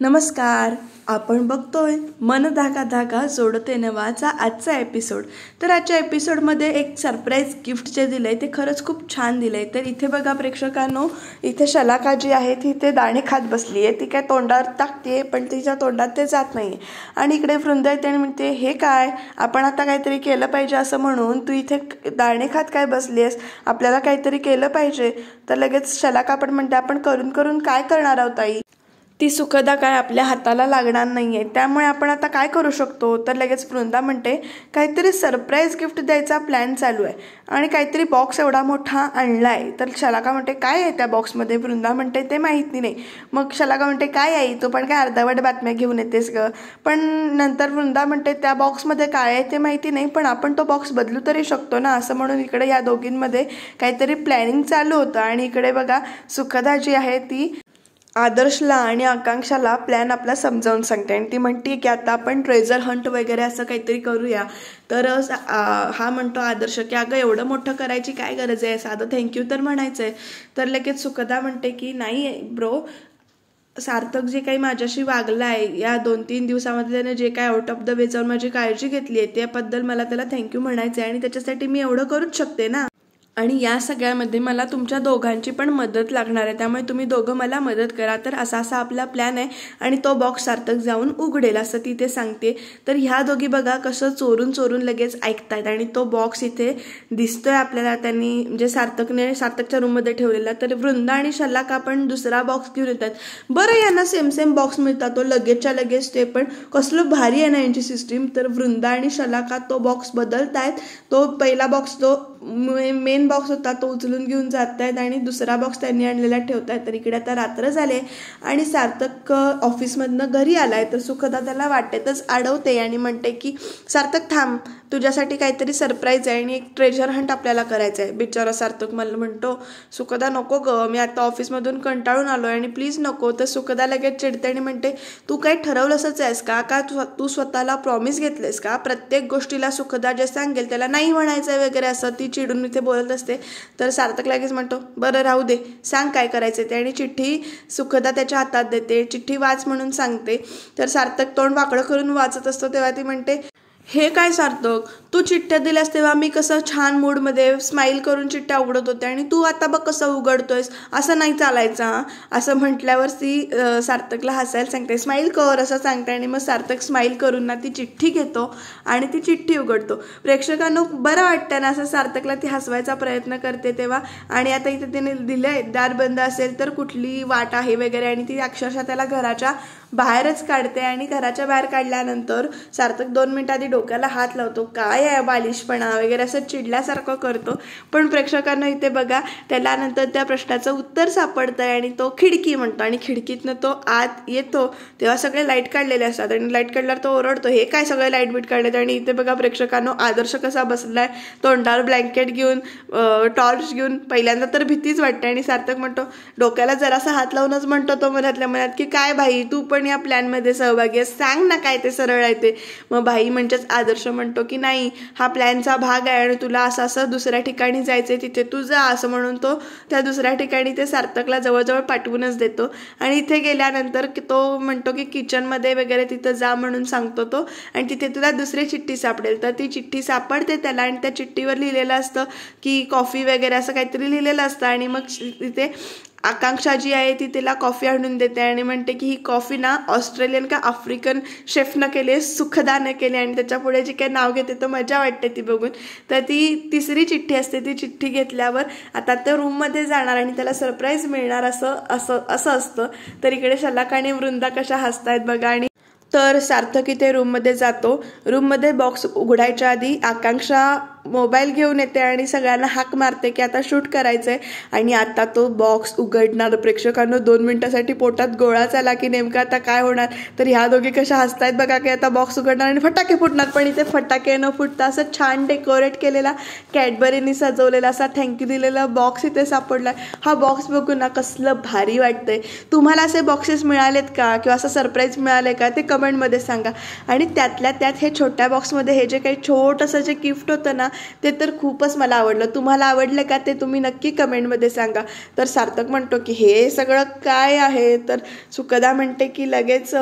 नमस्कार. आपण बघतोय मन धागा धागा जोडते नवाचा आजचा एपिसोड. तर आजच्या एपिसोडमध्ये एक सरप्राईज गिफ्ट जे दिलंय ते खरंच खूप छान दिलंय. तर इथे बघा प्रेक्षकांनो, इथे शलाका जी आहे ती इथे दाणे खात बसली आहे. ती काय तोंडावर टाकते पण तिच्या तोंडात ते जात नाही. आणि इकडे वृंदा येते आणि म्हणते, हे काय, आपण आता काहीतरी केलं पाहिजे असं म्हणून तू इथे दाणे खात काय बसली आहेस, आपल्याला काहीतरी केलं पाहिजे. तर लगेच शलाका पण म्हणते, आपण करून करून काय करणार आहोत आई, ती सुखदा काय आपल्या हाताला लागणार नाहीये, त्यामुळे आपण आता काय करू शकतो. तर लगेच वृंदा म्हणते, काहीतरी सरप्राईज गिफ्ट द्यायचा प्लॅन चालू आहे आणि काहीतरी बॉक्स एवढा मोठा आणलाय. तर शलाका म्हणते, काय आहे त्या बॉक्समध्ये. वृंदा म्हणते, ते माहिती नाही. मग शलाका म्हणते, काय आहे, तू पण काय अर्धवट बातम्या घेऊन येतेस ग. पण नंतर वृंदा म्हणते, त्या बॉक्समध्ये काय आहे ते माहिती नाही, पण आपण तो बॉक्स बदलू तरी शकतो ना, असं म्हणून इकडे या दोघींमध्ये काहीतरी प्लॅनिंग चालू होतं. आणि इकडे बघा सुखदा जी आहे ती आदर्शला आणि आकांक्षाला प्लॅन आपला समजावून सांगते आणि ती म्हणते की आता आपण ट्रेझर हंट वगैरे असं काहीतरी करूया. तर हा म्हणतो आदर्श की अगं एवढं मोठं करायची काय गरज आहे, साधं थँक्यू तर म्हणायचं आहे. तर लगेच सुखदा म्हणते की नाही ब्रो, सार्थक जे काही माझ्याशी वागला आहे या 2-3 दिवसामध्ये, त्याने जे काही आउट ऑफ द वे जाऊन माझी काळजी घेतली आहे त्याबद्दल मला त्याला थँक्यू म्हणायचं आहे आणि त्याच्यासाठी मी एवढं करूच शकते ना. आणि या सगळ्यामध्ये मला तुमच्या दोघांची पण मदत लागणार आहे, त्यामुळे तुम्ही दोघं मला मदत करा. तर असा आपला प्लॅन आहे आणि तो बॉक्स सार्थक जाऊन उघडेल असं ती ते सांगते. तर ह्या दोघी बघा कसं चोरून चोरून लगेच ऐकतायत आणि तो बॉक्स इथे दिसतोय आपल्याला, त्यांनी म्हणजे सार्थकच्या रूममध्ये ठेवलेला. तर वृंदा आणि शलाका पण दुसरा बॉक्स घेऊन येतात. बरं, यांना सेम बॉक्स मिळतात, तो लगेचच्या लगेच, ते पण कसलं भारी आहे ना यांची सिस्टीम. तर वृंदा आणि शलाका तो बॉक्स बदलतायत. तो पहिला बॉक्स जो मेन बॉक्स होता तो उचलून घेऊन जात आहेत आणि दुसरा बॉक्स त्यांनी आणलेला ठेवतायत. तर इकडे आता रात्र झाले आणि सार्थक ऑफिसमधनं घरी आलाय. तर सुखदा त्याला वाटेतच अडवते आणि म्हणते की सार्थक थांब, तुझ्यासाठी काहीतरी सरप्राईज आहे आणि एक ट्रेजर हंट आपल्याला करायचं आहे. बिचारा सार्थक मला म्हणतो, सुखदा नको ग, मी आता ऑफिसमधून कंटाळून आलोय आणि प्लीज नको. तर सुखदा लगेच चिडते आणि म्हणते, तू काय ठरवलंसच आहेस का तू स्वतःला प्रॉमिस घेतलेस का प्रत्येक गोष्टीला सुखदा जे सांगेल त्याला नाही म्हणायचं आहे वगैरे असं ती चिडून इथे बोलत असते. तर सार्थक लगेच म्हणतो, बरं राहू दे, सांग काय करायचं ते. आणि चिठ्ठी सुखदा त्याच्या हातात देते, चिठ्ठी वाच म्हणून सांगते. तर सार्थक तोंड वाकडं करून वाचत असतो तेव्हा ती म्हणते, हे काय सार्थक, तू चिठ्ठ्या दिल्यास तेव्हा मी कसं छान मूडमध्ये स्माईल करून चिठ्ठ्या उघडत होते आणि तू आता बघ कसं उघडतोयस, असं नाही चालायचं. असं म्हटल्यावर ती सार्थकला हसायला सांगते, स्माईल कर असं सांगते. आणि मग सार्थक स्माईल करून ना ती चिठ्ठी घेतो आणि ती चिठ्ठी उघडतो. प्रेक्षकांना बरं वाटतं ना, असं सार्थकला ती हसवायचा प्रयत्न करते तेव्हा. आणि आता इथे तिने दिलंय दार बंद असेल तर कुठली वाट आहे वगैरे, आणि ती अक्षरशः त्याला घराच्या बाहेरच काढते. आणि घराच्या बाहेर काढल्यानंतर सार्थक 2 मिनिट आधी डोक्याला हात लावतो, काय आहे बालिशपणा वगैरे असं चिडल्यासारखं करतो. पण प्रेक्षकांना इथे बघा त्याला नंतर त्या प्रश्नाचं उत्तर सापडतंय आणि तो खिडकी म्हणतो आणि खिडकीतनं तो आत येतो तेव्हा सगळे लाईट काढलेले असतात आणि लाईट काढल्यावर तो ओरडतो, हे काय सगळे लाईट बीट काढलेत. आणि इथे बघा प्रेक्षकांनो आदर्श कसा बसलाय तोंडावर ब्लँकेट घेऊन, टॉर्च घेऊन. पहिल्यांदा तर भीतीच वाटते आणि सार्थक म्हणतो, डोक्याला जरासा हात लावूनच म्हणतो तो मनातल्या मनात की काय भाई, तू पण या प्लॅनमध्ये सहभागी आहे, सांग ना काय ते सरळ आहे ते. मग भाई म्हणजेच आदर्श म्हणतो की नाही, हा प्लॅनचा भाग आहे आणि तुला असं दुसऱ्या ठिकाणी जायचंय, तिथे तू जा असं म्हणून तो त्या दुसऱ्या ठिकाणी ते सार्थकला जवळजवळ पाठवूनच देतो. आणि इथे गेल्यानंतर तो म्हणतो की किचनमध्ये वगैरे तिथं जा म्हणून सांगतो तो, आणि तिथे तुला दुसरी चिठ्ठी सापडेल. तर ती चिठ्ठी सापडते त्याला आणि त्या चिठ्ठीवर लिहिलेलं असतं की कॉफी वगैरे असं काहीतरी लिहिलेलं असतं. आणि मग तिथे आकांक्षा जी आहे ती तिला कॉफी आणून देते आणि म्हणते की ही कॉफी ना ऑस्ट्रेलियन का आफ्रिकन शेफनं केली, सुखदानं केली. आणि त्याच्या पुढे जी काही नाव घेते तर मजा वाटते ती बघून. तर ती तिसरी चिठ्ठी असते. ती चिठ्ठी घेतल्यावर आता ते रूममध्ये जाणार आणि त्याला सरप्राईज मिळणार असं असतं. तर इकडे शलाका आणि वृंदा कशा हसतायत बघा. आणि तर सार्थक इथे रूममध्ये जातो. रूममध्ये बॉक्स उघडायच्या आधी आकांक्षा मोबाईल घेऊन येते आणि सगळ्यांना हाक मारते की आता शूट करायचंय. आणि आता तो बॉक्स उघडणार. प्रेक्षकांना 2 मिनिटासाठी पोटात गोळाच आला की नेमकं आता काय होणार. तर ह्या दोघी कशा हसतायत बघा की आता बॉक्स उघडणार आणि फटाके फुटणार. पण इथे फटाके न फुटता असं छान डेकोरेट केलेला, कॅडबरीनी सजवलेला असा थँक्यू दिलेला बॉक्स इथे सापडलाय. हा बॉक्स बघून ना कसलं भारी वाटतंय. तुम्हाला असे बॉक्सेस मिळालेत का किंवा असं सरप्राईज मिळाले का ते कमेंटमध्ये सांगा. आणि त्यातल्या त्यात हे छोट्या बॉक्समध्ये हे जे काही छोटंसं जे गिफ्ट होतं ना ना ते तर खूपच मला आवडलं. तुम्हाला आवडलं का ते तुम्ही नक्की कमेंटमध्ये सांगा. तर सार्थक म्हणतो की हे सगळं काय आहे, तर सुखदा म्हणते की लगेच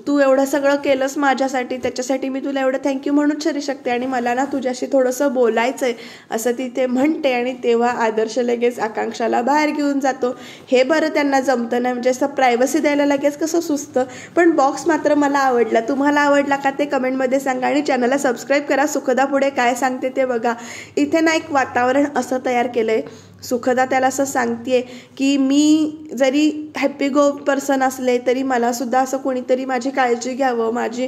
तू एवढं सगळं केलंस माझ्यासाठी, त्याच्यासाठी मी तुला एवढं थँक्यू म्हणूच तरी शकते आणि मला ना तुझ्याशी थोडंसं बोलायचं आहे असं ती ते म्हणते. आणि तेव्हा आदर्श लगेच आकांक्षाला बाहेर घेऊन जातो. हे बरं त्यांना जमतं नाही, म्हणजे असं प्रायव्हसी द्यायला लगेच कसं सुचतं. पण बॉक्स मात्र मला आवडला. तुम्हाला आवडला का ते कमेंटमध्ये सांगा आणि चॅनलला सबस्क्राईब करा. सुखदा पुढे काय सांगते ते बघा. इथे ना एक वातावरण असं तयार केलं आहे. सुखदा त्याला असं सांगते की मी जरी हॅपी गो पर्सन असले तरी मलासुद्धा असं कोणीतरी माझी काळजी घ्यावं, माझी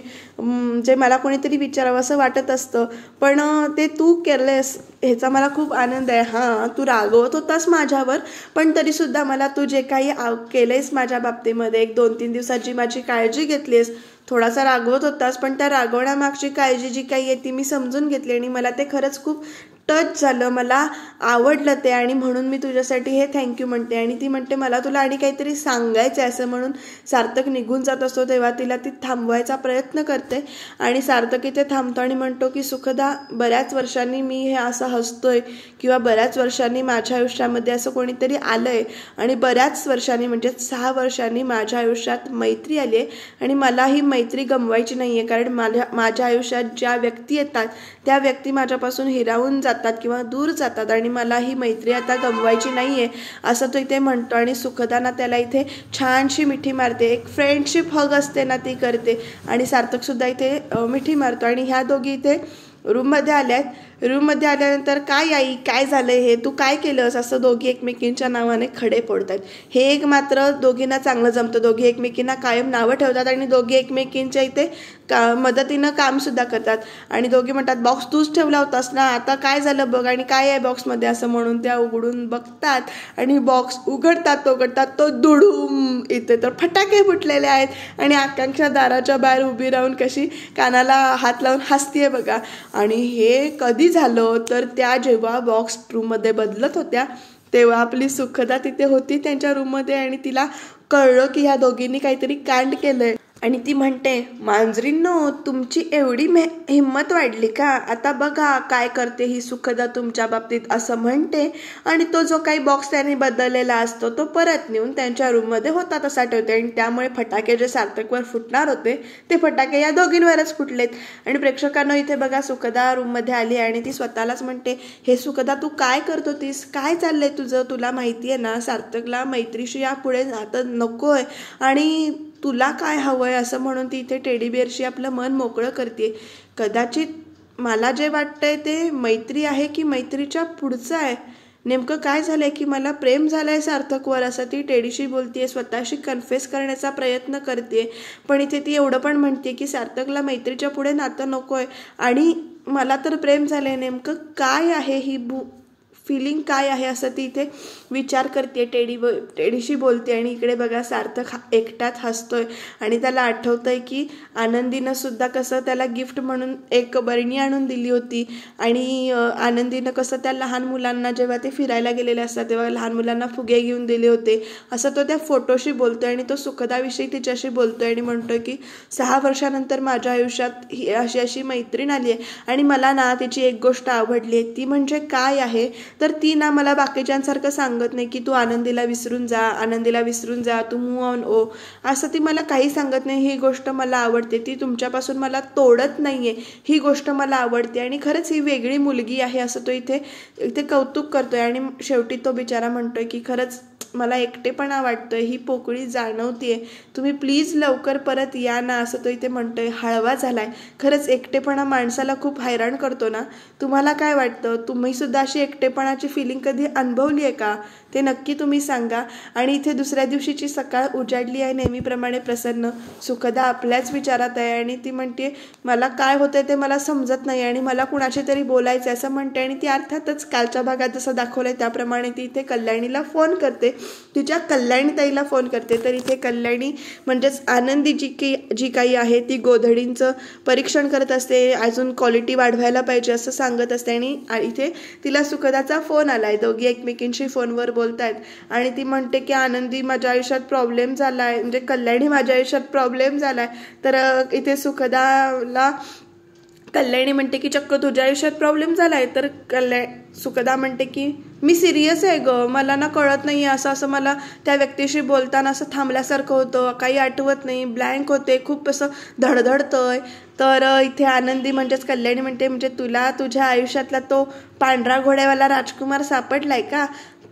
जे मला कोणीतरी विचारावं असं वाटत असतं. पण ते तू केलंस ह्याचा मला खूप आनंद आहे. हां, तू रागवत होतास माझ्यावर, पण तरीसुद्धा मला तू जे काही केलंयस माझ्या बाबतीमध्ये, 1-2-3 दिवसाची माझी काळजी घेतलीस, थोडासा रागवत होतास पण त्या रागवण्यामागची काळजी जी काही आहे ती मी समजून घेतली आणि मला ते खरंच खूप टच झालं, मला आवडलं ते आणि म्हणून मी तुझ्यासाठी हे थँक्यू म्हणते. आणि ती म्हणते मला तुला आणि काहीतरी सांगायचं आहे. असं म्हणून सार्थक निघून जात असतो तेव्हा तिला ती थांबवायचा प्रयत्न करते आणि सार्थक इथे थांबतो आणि म्हणतो की सुखदा, बऱ्याच वर्षांनी मी हे असं हसतोय किंवा बऱ्याच वर्षांनी माझ्या आयुष्यामध्ये असं कोणीतरी आलंय आणि बऱ्याच वर्षांनी म्हणजे 6 वर्षांनी माझ्या आयुष्यात मैत्री आली आहे आणि मला ही मैत्री गमवायची नाही आहे. कारण माझ्या आयुष्यात ज्या व्यक्ती येतात त्या व्यक्ती माझ्यापासून हिरावून जातात किंवा दूर जातात आणि मला ही मैत्री आता गमवायची नाही आहे असं तो इथे म्हणतो. आणि सुखदाना त्याला इथे छानशी मिठी मारते, एक फ्रेंडशिप हग असते ना ती करते आणि सार्थकसुद्धा इथे मिठी मारतो. आणि ह्या दोघी इथे रूममध्ये आल्यात. रूममध्ये आल्यानंतर काय आई काय झालं, हे तू काय केलंस, असं दोघी एकमेकींच्या नावाने खडे फोडतात. हे एक मात्र दोघींना चांगलं जमतं. दोघी एकमेकींना कायम नावं ठेवतात आणि दोघी एकमेकींच्या इथे मदतीनं कामसुद्धा करतात. आणि दोघी म्हणतात बॉक्स तूच ठेवला होतास ना, आता काय झालं बघ आणि काय आहे बॉक्समध्ये, असं म्हणून त्या उघडून बघतात आणि बॉक्स उघडतात तो दुडूम, इथे तर फटाके फुटलेले आहेत आणि आकांक्षा दाराच्या बाहेर उभी राहून कशी कानाला हात लावून हसतीये बघा. आणि हे कधी झालं तर त्या जेव्हा बॉक्स रूममध्ये बदलत होत्या तेव्हा आपली सुखदा तिथे होती त्यांच्या रूममध्ये आणि तिला कळलं की ह्या दोघींनी काहीतरी कांड केलंय. आणि ती म्हणते मांजरींनो, तुमची एवढी हिंमत वाढली का, आता बघा काय करते ही सुखदा तुमच्या बाबतीत, असं म्हणते. आणि तो जो काही बॉक्स त्याने बदललेला असतो तो परत नेऊन त्यांच्या रूममध्ये होता तसा ठेवते आणि त्यामुळे फटाके जे सार्थकवर फुटणार होते ते फटाके या दोघींवरच फुटलेत. आणि प्रेक्षकांना इथे बघा सुखदा रूममध्ये आली आणि ती स्वतःलाच म्हणते हे सुखदा तू काय करत होतीस, काय चाललंय तुझं, तुला माहिती आहे ना सार्थकला मैत्रीशी यापुढे जातं नकोय आणि तुला काय हवंय, असं म्हणून ती इथे टेडी बिअरशी आपलं मन मोकळं करते. कदाचित मला जे वाटतंय ते मैत्री आहे की मैत्रीच्या पुढचं आहे, नेमकं काय झालंय की मला प्रेम झालंय सार्थकवर, असं ती टेडीशी बोलतेय, स्वतःशी कन्फेस करण्याचा प्रयत्न करते. पण इथे ती एवढं पण म्हणते की सार्थकला मैत्रीच्या पुढे नातं नकोय आणि मला तर प्रेम झालंय, नेमकं काय आहे ही फिलिंग काय आहे असं ती इथे विचार करते, टेडीशी बोलते. आणि इकडे बघा सार्थक एकट्यात हसतोय आणि त्याला आठवतंय की आनंदीनं सुद्धा कसं त्याला गिफ्ट म्हणून एक बरणी आणून दिली होती आणि आनंदीनं कसं त्या लहान मुलांना जेव्हा ते फिरायला गेलेले असतात तेव्हा लहान मुलांना फुगे घेऊन दिले होते, असं तो त्या फोटोशी बोलतोय. आणि तो सुखदाविषयी तिच्याशी बोलतोय आणि म्हणतोय की 6 वर्षानंतर माझ्या आयुष्यात ही अशी मैत्रीण आली आहे आणि मला ना तिची एक गोष्ट आवडली आहे. ती म्हणजे काय आहे तर ती ना मला बाकीच्यांसारखं सांगत नाही की तू आनंदीला विसरून जा, तू मूव ऑन ओ, असं ती मला काही सांगत नाही. ही गोष्ट मला आवडते, ती तुमच्यापासून मला तोडत नाहीये, ही गोष्ट मला आवडते आणि खरंच ही वेगळी मुलगी आहे, असं तो इथे कौतुक करतोय. आणि शेवटी तो बिचारा म्हणतोय की खरंच मला एकटेपणा वाटतोय, ही पोकळी जाणवतीये, तुम्ही प्लीज लवकर परत या ना, असं तो इथे म्हणतोय. हळवा झालाय. खरंच एकटेपणा माणसाला खूप हैराण करतो ना. तुम्हाला काय वाटतं, तुम्ही सुद्धा अशी एकटेपणाची फिलिंग कधी अनुभवली आहे का, ते नक्की तुम्ही सांगा. आणि इथे दुसऱ्या दिवशीची सकाळ उजाडली आहे नेहमीप्रमाणे प्रसन्न. सुखदा आपल्याच विचारात आहे आणि ती म्हणते मला काय होतंय ते मला समजत नाही आणि मला कुणाशी तरी बोलायचं असं म्हणते. आणि ती अर्थातच कालच्या भागात जसं दाखवलंय त्याप्रमाणे ती इथे कल्याणीला फोन करते, तिच्या कल्याणी ताईला फोन करते. तर इथे कल्याणी म्हणजेच आनंदी जी काही आहे ती गोधडींचं परीक्षण करत असते, अजून क्वालिटी वाढवायला पाहिजे असं सांगत असते. आणि इथे तिला सुखदाचा फोन आलाय, दोघी एकमेकींशी फोनवर बोलतायत आणि ती म्हणते की आनंदी माझ्या आयुष्यात प्रॉब्लेम झालाय, म्हणजे कल्याणी माझ्या आयुष्यात प्रॉब्लेम झालाय. तर इथे सुखदाला कल्याणी म्हणते की चक्क तुझ्या आयुष्यात प्रॉब्लेम झालाय, तर सुखदा म्हणते की मी सिरियस आहे ग, मला ना कळत नाही असं असं मला त्या व्यक्तीशी बोलताना असं थांबल्यासारखं होतं, काही आठवत नाही, ब्लँक होते, खूप असं धडधडतंय. तर इथे आनंदी म्हणजेच कल्याणी म्हणते म्हणजे तुला तुझ्या आयुष्यातला तो पांढरा घोड्यावाला राजकुमार सापडलाय का?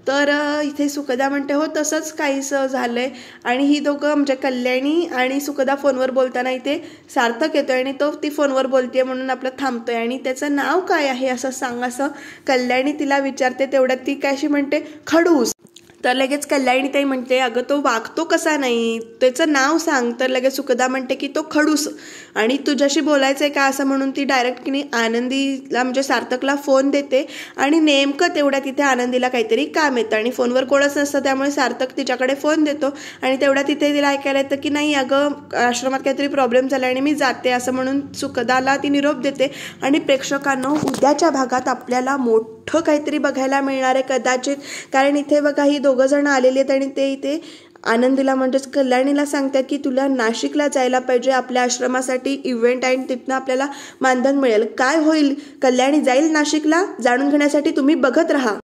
तर इथे सुखदा म्हणते हो तसंच काहीसं झालंय. आणि ही दोघं म्हणजे कल्याणी आणि सुखदा फोनवर बोलताना इथे सार्थक येतोय आणि ती फोनवर बोलतेय म्हणून आपलं थांबतोय आणि त्याचं नाव काय आहे असं सांग असं कल्याणी तिला विचारते. तेवढ्यात ती काय अशी म्हणते खडूस. तर लगेच कल्याणी ताई म्हणते अगं तो वागतो कसा नाही, त्याचं नाव सांग. तर लगेच सुखदा म्हणते की तो खडूस आणि तुझ्याशी बोलायचं आहे का असं म्हणून ती डायरेक्ट की आनंदीला म्हणजे सार्थकला फोन देते. आणि नेमकं तेवढ्या तिथे आनंदीला काहीतरी काम येतं आणि फोनवर कोणच नसतं, त्यामुळे सार्थक तिच्याकडे फोन देतो आणि तेवढ्या तिथे तिला ऐकायला येतं की नाही अगं आश्रमात काहीतरी प्रॉब्लेम झाला आणि मी जाते असं म्हणून सुखदाला ती निरोप देते. आणि प्रेक्षकांना उद्याच्या भागात आपल्याला मोठं काहीतरी बघायला मिळणार आहे कदाचित, कारण इथे बघा ही दोघं जण आलेले आहेत आणि ते इथे आनंदीला म्हणजेच कल्याणीला सांगतात की तुला नाशिकला जायला पाहिजे आपल्या आश्रमासाठी इव्हेंट आहे, तिथनं आपल्याला मानधन मिळेल. काय होईल, कल्याणी जाईल नाशिकला जाणून घेण्यासाठी तुम्ही बघत राहा.